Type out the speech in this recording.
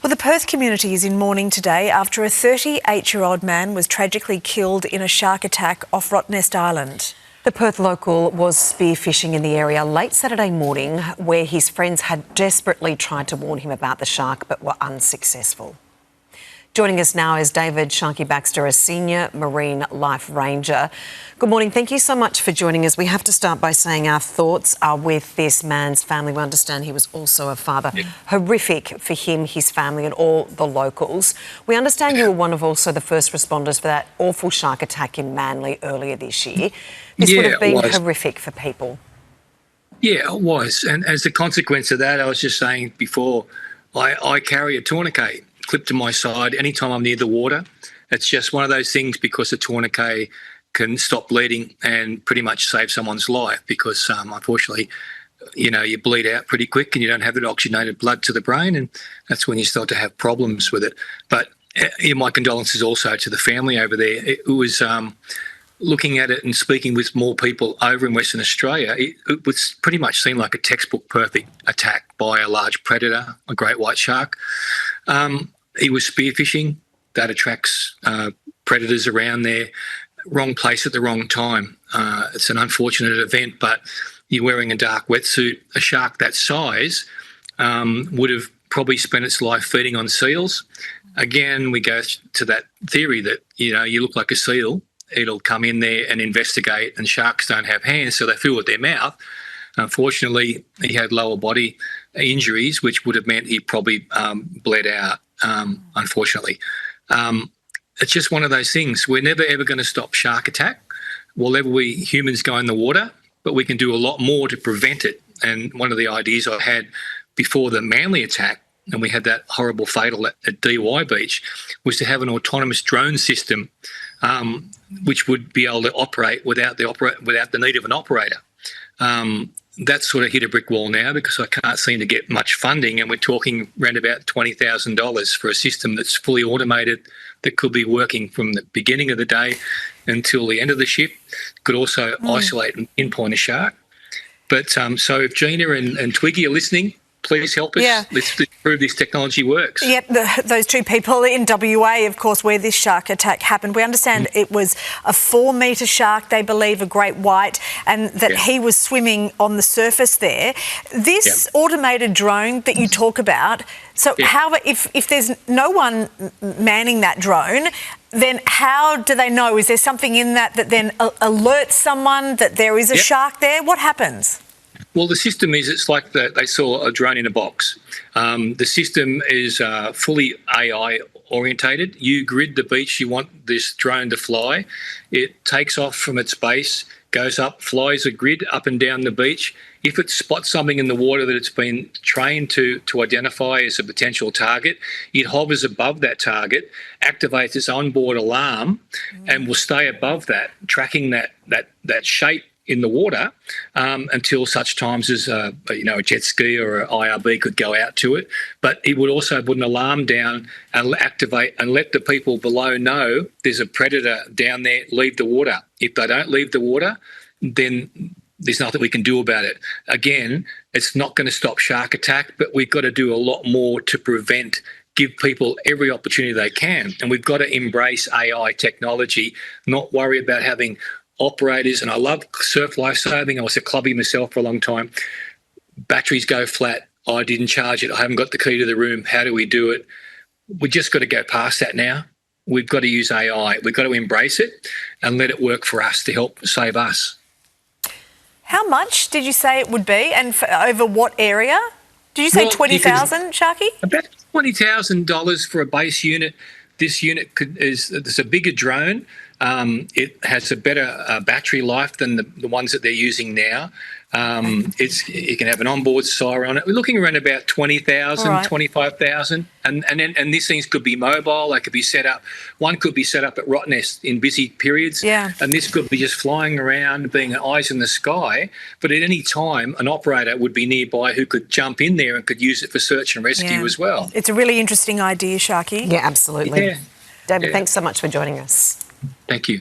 Well, the Perth community is in mourning today after a 38-year-old man was tragically killed in a shark attack off Rottnest Island. The Perth local was spearfishing in the area late Saturday morning, where his friends had desperately tried to warn him about the shark but were unsuccessful. Joining us now is David Shanky-Baxter, a senior marine life ranger. Good morning. Thank you so much for joining us. We have to start by saying our thoughts are with this man's family. We understand he was also a father. Yeah. Horrific for him, his family and all the locals. We understand you were one of also the first responders for that awful shark attack in Manly earlier this year. This would have been horrific for people. Yeah, it was. And as a consequence of that, I was just saying before, I carry a tourniquet clipped to my side anytime I'm near the water. It's just one of those things, because the tourniquet can stop bleeding and pretty much save someone's life, because unfortunately, you bleed out pretty quick and you don't have that oxygenated blood to the brain, and that's when you start to have problems with it. But my condolences also to the family over there. It was looking at it and speaking with more people over in Western Australia, it would pretty much seem like a textbook perfect attack by a large predator, a great white shark. He was spearfishing. That attracts predators around there. Wrong place at the wrong time. It's an unfortunate event, but you're wearing a dark wetsuit. A shark that size would have probably spent its life feeding on seals. Again, we go to that theory that, you look like a seal. It'll come in there and investigate, and sharks don't have hands, so they fill with their mouth. Unfortunately, he had lower body injuries, which would have meant he probably bled out, unfortunately. It's just one of those things. We're never, ever going to stop shark attack. Will ever we humans go in the water? But we can do a lot more to prevent it. And one of the ideas I had before the Manly attack, and we had that horrible fatal at DY Beach, was to have an autonomous drone system which would be able to operate without the need of an operator. That's sort of hit a brick wall now, because I can't seem to get much funding, and we're talking around about $20,000 for a system that's fully automated, that could be working from the beginning of the day until the end of the ship, could also isolate and pinpoint a shark. But so if Gina and Twiggy are listening, please help us. Yeah. Let's prove this technology works. Yep, those two people in WA, of course, where this shark attack happened. We understand it was a 4-metre shark, they believe, a great white, and that he was swimming on the surface there. This automated drone that you talk about, so how, if there's no one manning that drone, then how do they know? Is there something in that then alerts someone that there is a shark there? What happens? Well, the system is, it's like they saw a drone in a box. The system is fully AI orientated. You grid the beach you want this drone to fly. It takes off from its base, goes up, flies a grid up and down the beach. If it spots something in the water that it's been trained to identify as a potential target, it hovers above that target, activates its onboard alarm, and will stay above that, tracking that shape in the water until such times as a jet ski or an IRB could go out to it. But it would also put an alarm down and activate and let the people below know there's a predator down there, leave the water. If they don't leave the water, then there's nothing we can do about it. Again, it's not going to stop shark attack, but we've got to do a lot more to prevent, give people every opportunity they can. And we've got to embrace AI technology, not worry about having operators. And I love surf lifesaving. I was a clubby myself for a long time. Batteries go flat. I didn't charge it. I haven't got the key to the room. How do we do it? We just got to go past that now. We've got to use AI. We've got to embrace it and let it work for us to help save us. How much did you say it would be, and over what area? Did you say 20,000, Sharky? About $20,000 for a base unit. This unit is a bigger drone. It has a better battery life than the ones that they're using now. It can have an onboard siren on it. We're looking around about 20,000, 25,000, and these things could be mobile. They could be set up. One could be set up at Rottnest in busy periods, and this could be just flying around, being eyes in the sky. But at any time, an operator would be nearby who could jump in there and could use it for search and rescue as well. It's a really interesting idea, Sharky. Yeah, absolutely. David, thanks so much for joining us. Thank you.